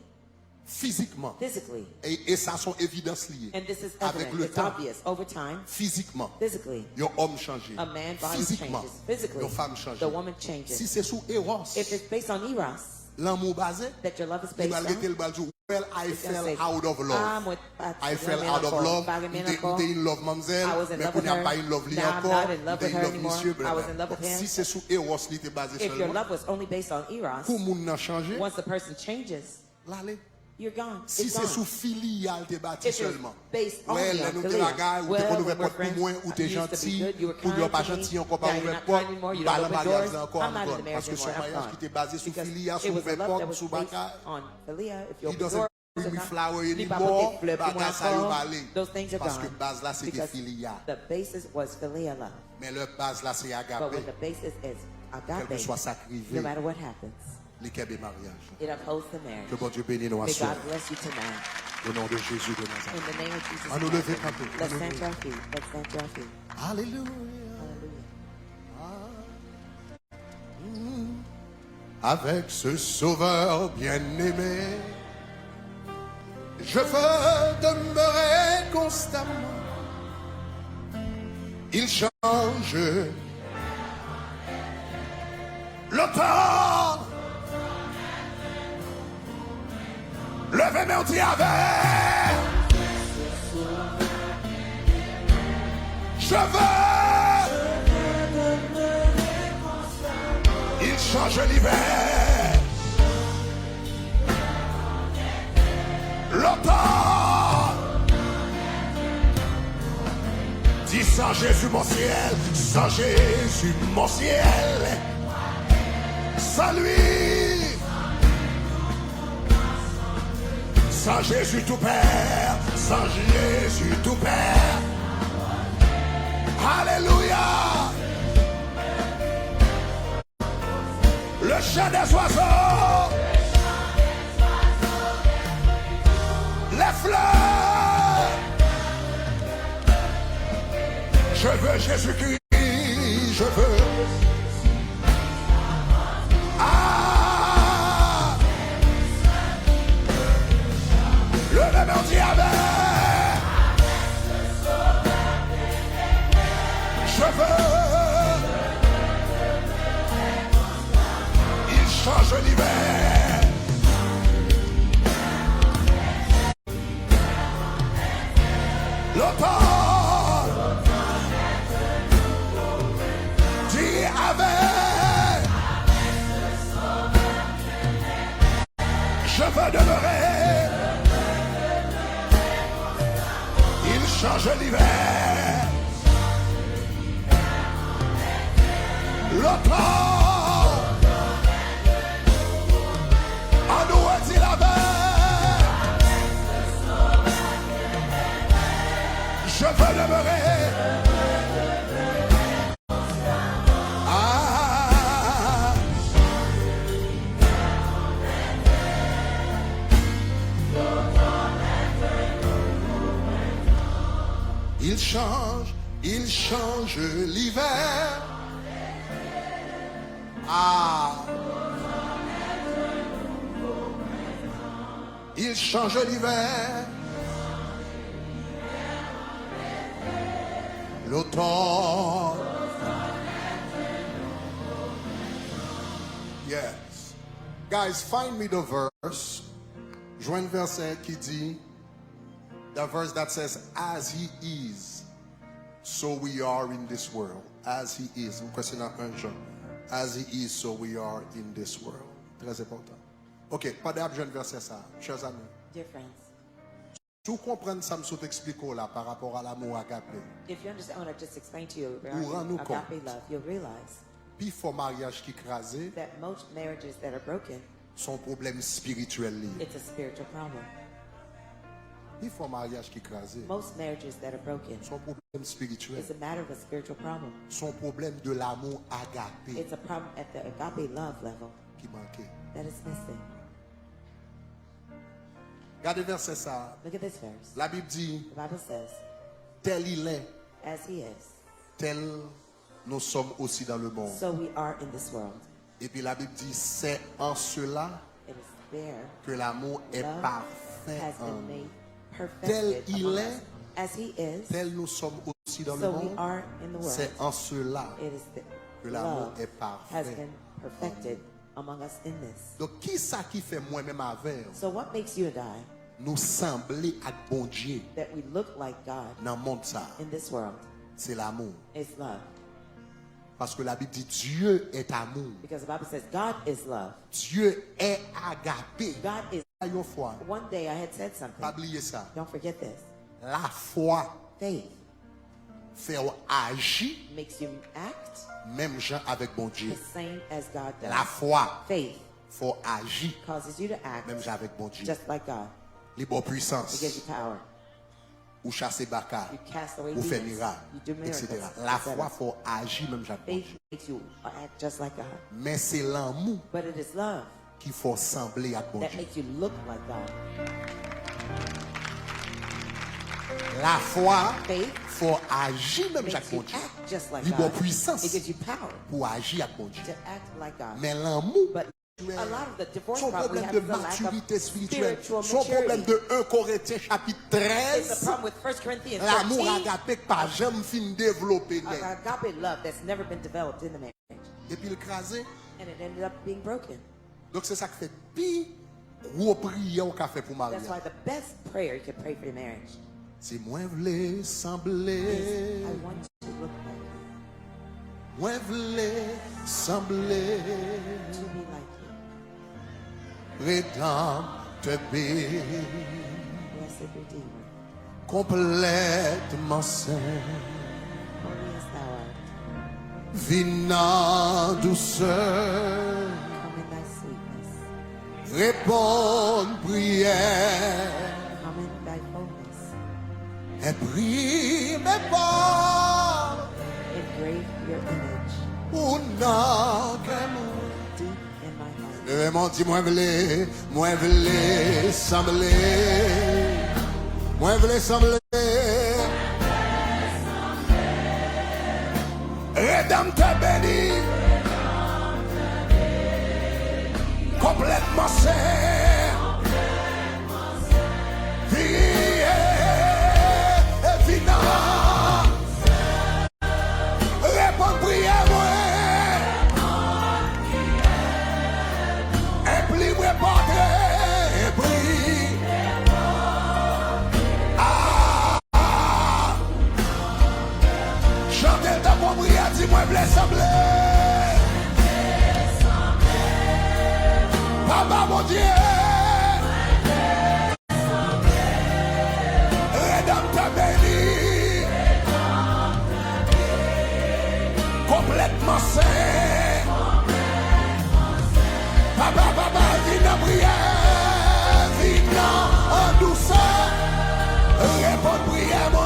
physiquement. physically. Et ça sont évidences liées. And this is Avec evident. le It's temps, obvious. Over time, physiquement, physically, yon homme changé. a man's body Physiquement, changes. Physically, yon femme changé. the woman changes. Si c'est sous Eros, If it's based on eros, l'amour basé, that your love is il based va on, le dire, well, I it's gonna fell say, out of love. I'm with I fell out of love. J'étais in love, mademoiselle. I was in Mais love qu'on with n'a her. pas in love lui Now I'm encore. not in love with J'étais in her love anymore. monsieur. I was in love with him. Si c'est sous Eros, il était basé If your seulement. love was only based on eros, Pour moun nan changé, once the person changes, l'allez. you're gone. Si It's c'est gone. sous filial, t'es bâti If it's seulement. based Ouais, only là, on nous t'es la filial. gare, ou t'es Well, qu'on when ouvre we're porte pour friends, moi, ou t'es you used to be gentil, good, you were ou kind t'es pas to me. gentil, encore pas Now you're ouvert not porte, kind anymore, you pas don't le open mariage doors. là encore, I'm not in the parce marriage que son anymore. I'm mariage gone. qui était basé sous Because filial, it sous was a ouvert love that porte, was sous based baccaille. on philia. If you He open doesn't doors, bring me flower Ni pas anymore. porter fleurs, puis moi Bagage ça y encore. va aller. Those things are Parce que gone. base là, c'était Because filia. the basis was philia love. Mais leur base là, c'est But agapé. when the basis is Quel que agape, soit ça no crivé, matter what happens, l'équerre des mariages. it upholds the marriage. Que bon Dieu bénisse nous à May soi. God bless you tonight. Au nom de Jésus de In Nazareth. the name of Jesus À nous Christ. lever tantôt. Let's stand to our feet. Let's stand to our feet. Alléluia. Hallelujah. Avec ce sauveur bien-aimé, je veux demeurer constamment. Il change le temps. Levez mes outils avec. Je veux. Il change l'hiver. L'automne. Dis sans Jésus mon ciel, sans Jésus mon ciel, sans lui, sans Jésus tout père, sans Jésus tout père. Alléluia. Le chant des oiseaux, les fleurs. Je veux Jésus-Christ, je veux. Ah, le même on dit avec. Je veux. Il change l'hiver. L'automne. Dis avec. Je veux demeurer. Il change l'hiver. L'automne. En nous est-il avec. Je veux demeurer. Ah. Il change l'hiver. Ah. Il change l'hiver. L'automne. Yes. Guys, find me the verse. Joins verset qui dit, the verse that says, as he is, so we are in this world. As he is. Une question à un Jean. As he is, so we are in this world. Très important. Ok, pas d'abjeune verset ça, chers amis. Dear friends, Si vous comprenez ça, je t'explique là par rapport à l'amour agapé. if you understand what I just explained to you Ou rends-nous regarding compte. agape love, you'll realize Puis fort mariage qui crasé, that most marriages that are broken, son problème spirituel lié. it's a spiritual problem. Puis fort mariage qui crasé, Most marriages that are broken, son problème spirituel, it's a matter of a spiritual problem. son problème de l'amour agapé It's a problem at the agape love level qui manquait. that is missing. Regardez verset ça. Look at this verse. La Bible dit, The Bible says, tel il est, as he is, tel nous sommes aussi dans le monde. so we are in this world. Et puis la Bible dit, c'est en cela It is bear. que l'amour est Love parfait has en been nous. made Tel perfected il among est, us. As he is, tel nous sommes aussi dans le so we monde. are in the world. C'est en cela It is that que l'amour love est parfait. has been perfected among us in this. Donc, qui ça qui fait moi-même avec So what makes you and I nous sembler avec bon Dieu that we look like God dans le monde ça? in this world C'est l'amour. is love? Parce que la Bible dit Dieu est amour. Because the Bible says God is love. Dieu est agapé. God is. Une fois, One day I had said something. pas oublier ça. Don't forget this. La foi Faith fait agir makes you act même gens avec bon Dieu. the same as God does. La foi Faith fait agir causes you to act même gens avec bon Dieu. just like God. Les bonnes It gives puissances, you power. ou chasser baka, You cast away ou faire demons. miracle, You do miracles. etc. La etc. foi fait agir même gens avec bon Faith Dieu. makes you act just like God. Mais c'est l'amour But it is love qui faut sembler avec bon that Dieu. makes you look like God. La foi Faith faut agir même gens makes avec you bon Dieu. act just like Les bonnes God. puissances It gives you power pour agir avec bon Dieu. to act like God. Mais l'amour, But a lot of the divorce son problem we problème have de is the lack maturité of spirituelle, spiritual son problème maturity. de 1 Corinthiens chapitre It's the 13, problem with 1 Corinthians l'amour 13, agapé que pas jamais fin développé. agape love that's never been developed in the marriage. Et puis le crasé. And it ended up being broken. Donc c'est ça qui fait pire gros prière qu'a fait pour mariage. That's why the best prayer you can pray for your marriage Si moi voulais is, sembler, I want to look like moi voulais sembler, you, to be like you, rédempteur bé, blessed Redeemer, complètement saint, holy as thou art, vinant douceur, come in thy sweetness, répondre prière, come in thy fullness, et prie mes pas, engrave your image ou non que moi. deep in my heart. Vraiment dit moi voulais sembler, moi voulais sembler, rédempteur béni, complètement saint, vie et finance, répondre prière moi. Plie-moi portrait, prie. Chantez ta bonne prière, dis-moi, blesse sembler. Papa, mon Dieu. Rédempteur béni. Complètement saint. Papa, viens en prière, viens en douceur, réponds prière, moi.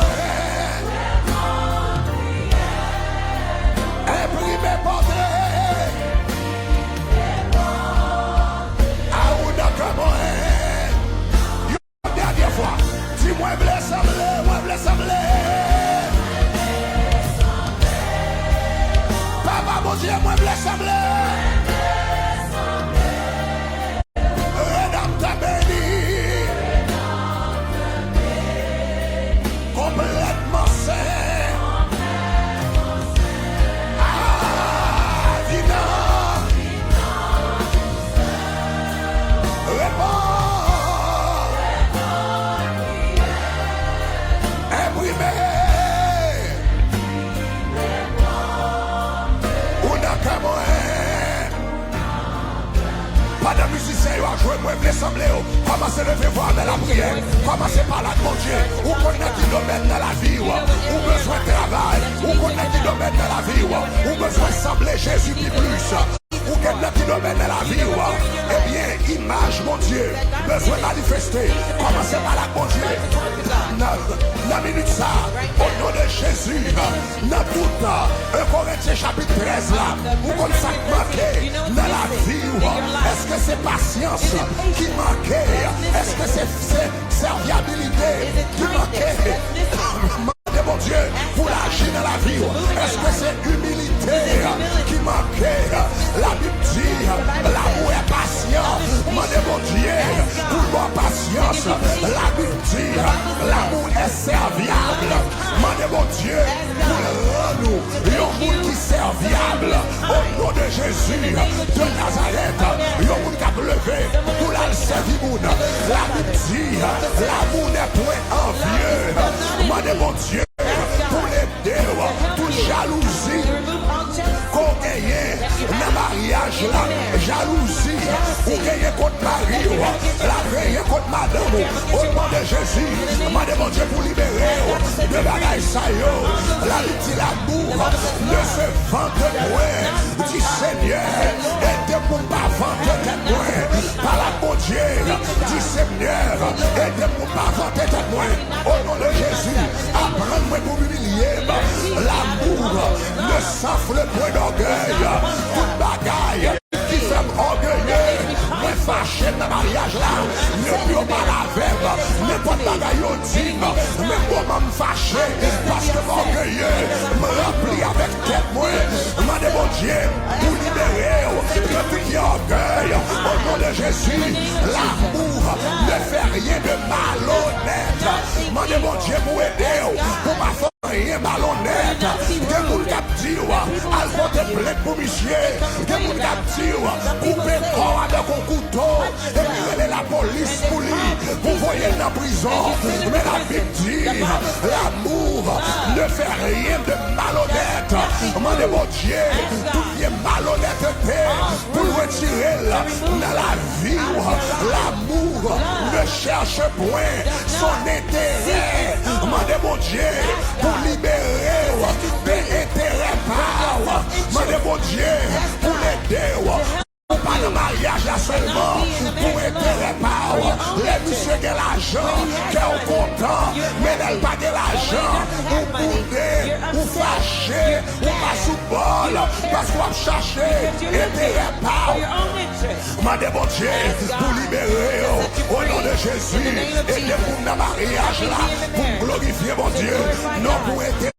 Imprime portrait, à où d'accord, moi. Une dernière fois, dis-moi, blesse sembler, moi, blesse sembler. Papa, mon Dieu, moi, blesse sembler. Complètement sain. Moi, je l'assemblée, commencez à lever voir dans la prière, commencez par la mon Dieu, ou qu'on a qui domaine dans la vie, ou besoin de travail, ou qu'on a qui domaine dans la vie, ou besoin de sembler Jésus qui plus, ou qu'on a qui domaine dans la vie, eh bien, image, mon Dieu, besoin de manifester, commencez par la mon Dieu, la minute ça, au nom de Jésus, dans tout temps, 1 Corinthiens chapitre 13 là, ou qu'on s'est manqué dans la vie, est-ce que c'est patience qui manquait? Est-ce que c'est serviabilité qui manquait? Demandez mon Dieu pour l'agir dans la vie. Est-ce que c'est humilité qui manquait? La Bible dit l'amour est patient. Demandez mon Dieu Jésus de Nazareth, yo moun kap levé pour la servir moun. La Bible dit, l'amour n'est point envieux. Demandez mon Dieu pour l'aider, toute jalousie qu'on gagne dans le mariage là, jalousie ou gagne contre mari, la gagne contre madame. Au nom de Jésus, demandez mon Dieu pour libérer de bagaille ça yo. La dit l'amour ne se vante point, dit Seigneur, aidez-moi pas vanter tête moins. Par la bon Dieu, dit Seigneur, aidez-moi pas vanter tête moins. Au nom de Jésus, apprends-moi pour m'humilier. L'amour ne s'enfle point d'orgueil. Toute bagaille qui fait orgueilleux, mais fâché dans le mariage là, ne peux pas la verbe, n'importe bagaille au digne, mais moi me fâché, parce que m'orgueilleux me remplit avec tête moi. Demandez mon Dieu pour libérer de tout qui orgueil. Au nom de Jésus, l'amour ne fait rien de malhonnête. Demandez mon Dieu pour aider, pour ma femme. Rien malhonnête, des moun kap di al porter plainte pour monsieur, des moun kap di couper corps avec un couteau, et puis la police pour lui, vous voyez dans la prison. Mais la Bible dit, l'amour ne fait rien de malhonnête. Demandez mon Dieu, tout qui est malhonnêteté, pour le retirer dans la vie. L'amour ne cherche point son intérêt. Demandez mon Dieu, pour libérer des intérêts par. Demandez mon Dieu pour l'aider. Pas de mariage là seulement pour intérêt par. Les messieurs qui ont l'argent, qui sont contents, mais ils pas de l'argent. Ou boudé, ou fâché, ou pas sous bol, parce qu'on cherche intérêt par. Demandez mon Dieu pour libérer au nom de Jésus. Et de pour le mariage là, pour glorifier mon Dieu, non pour intérêt.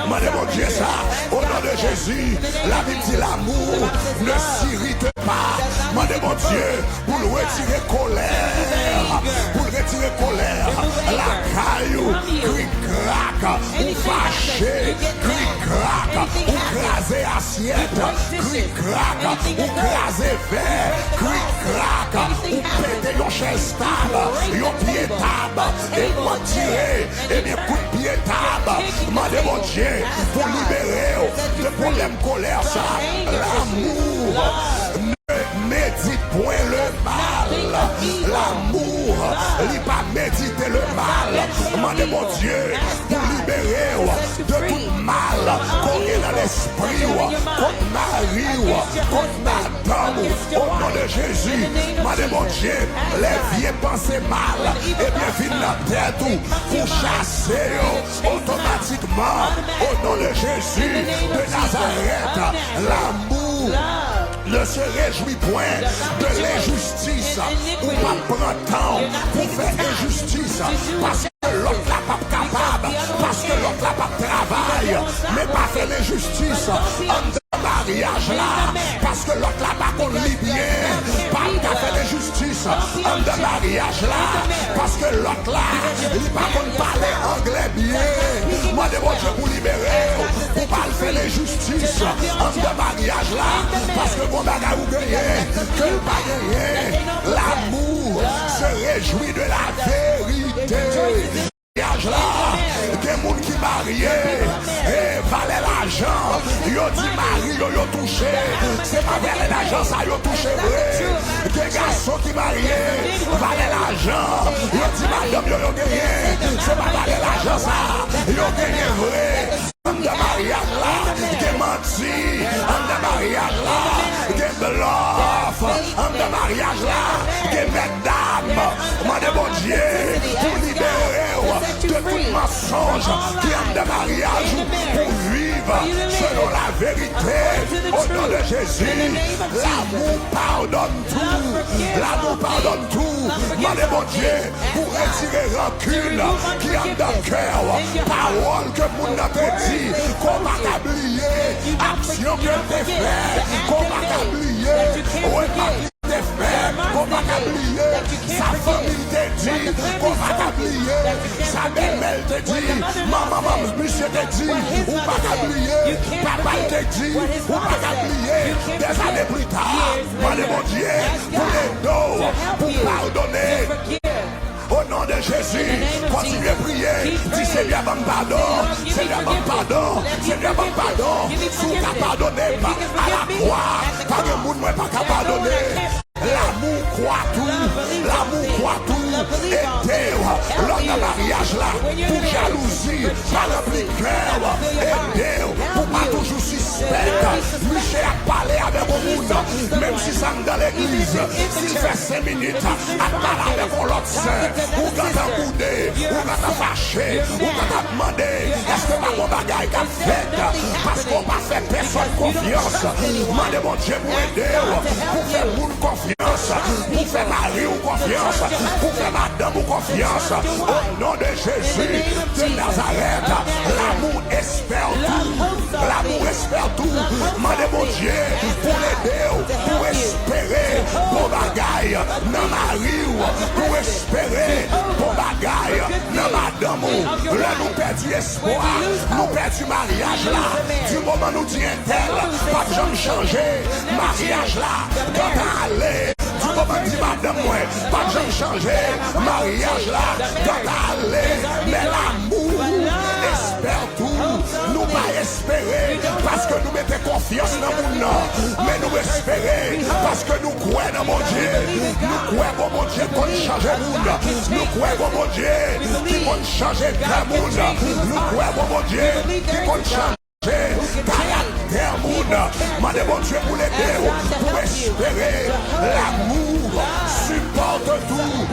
Demandez mon Dieu ça, au nom de Jésus, la Bible dit l'amour ne s'irrite pas. Demandez mon Dieu pour le retirer colère, pour le retirer colère, la caillou, cric-crac, ou fâché, cric-crac, ou craser assiette, cric-crac, ou craser verre, cric-crac, ou péter yon chaise table, yon pied table, et moi tirer, et bien coup de pied table. Demandez mon Dieu pour libérer le problème colère ça. L'amour ne médite point le mal. L'amour il pas méditer le mal. Demandez mon Dieu pour libérer de tout mal qu'on est dans l'esprit, contre mari, contre madame, au nom de Jésus. Demandez mon Dieu, les vieilles pensées mal, et bien viennent dans la tête pour chasser automatiquement au nom de Jésus de Nazareth. L'amour ne se réjouit point de l'injustice, ou pas prendre temps pour faire injustice, parce que l'autre n'a pas capable, parce que l'autre n'a pas travail, mais pas faire l'injustice en mariage là, parce que l'autre n'a pas qu'on lit bien, pas faire l'injustice en mariage là, parce que l'autre là, il n'a pas qu'on parler anglais bien. Moi de mon Dieu pour libérer, pour pas faire l'injustice en mariage là, parce que mon bagage ou gagner, que pas gagner. L'amour se réjouit de la vérité. Là, des gens qui marient et valent l'argent, ils dit mari, ils touché, c'est pas valent l'argent, ça ils touché vrai. Des garçons qui marient, valent l'argent, ils dit madame, ils gagné, c'est pas valent l'argent, ça ils gagné vrai. En de mariage là, des menti, en de mariage là, des bluffs, en de mariage là, des mesdames, demandez mon Dieu pour libérer de tout mensonge qui ont de mariage pour vivre selon la vérité au nom de Jésus. L'amour pardonne tout, l'amour pardonne tout. Demandez mon Dieu pour retirer rancune qui ont dans le cœur, parole que mon n'a pas dit, qu'on va oublier, action que t'es fait, qu'on va oublier, des frères, qu'on va oublier, sa famille te dit, qu'on va oublier, sa belle-mère te dit, maman, monsieur te dit, ou pas oublier, papa te dit, ou pas oublier, Si Seigneur bon pardon, Seigneur bon pardon, Seigneur bon pardon. Sous qu'à pardonner à la croix, pas de monde moi pas qu'à pardonner. L'amour croit tout, l'amour croit tout. Aidez l'homme de mariage là, pour jalousie, pas rempli cœur. Aidez pour pas toujours suspect. Michel a parlé avec le monde, même si ça me dans l'église. S'il fait 5 minutes, à parler avec l'autre saint, ou quand t'as boudé, ou quand t'as fâché, ou quand t'as demandé, est-ce que ma bagaille qu'a fait? Parce qu'on n'a fait personne confiance. Demandez mon Dieu pour aider, pour faire monde confiance, pour faire mari ou confiance, pour faire madame ou confiance. Au nom de Jésus de Nazareth, l'amour espère tout. L'amour espère tout. Demandez mon Dieu pour l'aider, pour espérer pour bagaille dans mari, pour espérer pour bagaille dans madame. Là nous perdons espoir, nous perdons mariage là. Du moment nous disons tel, pas de jamais changer. Mariage là, quand aller. Du moment dit madame moi, pas de jamais changer. Mariage là, quand aller. Mais l'amour espère tout. Nous pas espérer parce que nous mettons confiance dans le monde. Mais nous espérer parce que nous croyons dans mon Dieu. Nous croyons dans mon Dieu qu'on change le monde. Nous croyons dans mon Dieu qui qu'on change le monde. Nous croyons dans mon Dieu qui qu'on change. Caractère monde, mandez mon Dieu pour l'aider, pour espérer. L'amour supporte tout.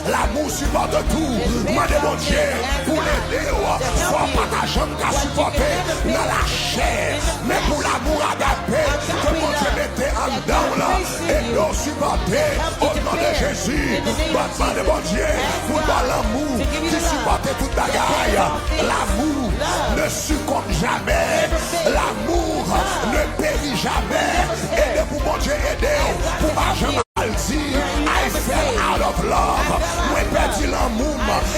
L'amour supporte tout. Mandez mon Dieu pour l'aider. Soit pas ta jambe qu'à supporter dans la chair, mais pour l'amour agapé que mon Dieu mette en dedans là et nous supporter au nom de Jésus. Mandez mon Dieu pour l'amour qui supporte toute bagaille. L'amour ne succombe jamais. L'amour ne périt jamais. Aidez pour mon Dieu, aidez pour ma jambe. I fell out of love. Moi perdu l'amour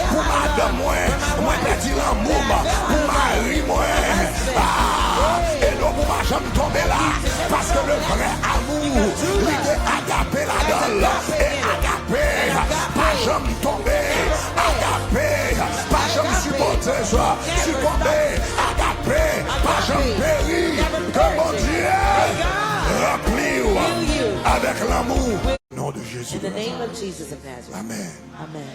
pour madame moi perdu l'amour pour mari moi. Et non pour ma jambe tomber là parce que le vrai amour il est agapé là-dedans et agapé pas jambe tomber agapé pas jambe supporter succomber agapé pas jambe périr que mon Dieu remplit avec l'amour. Nom de Jésus. In the name of Jesus of Nazareth. Amen. Amen.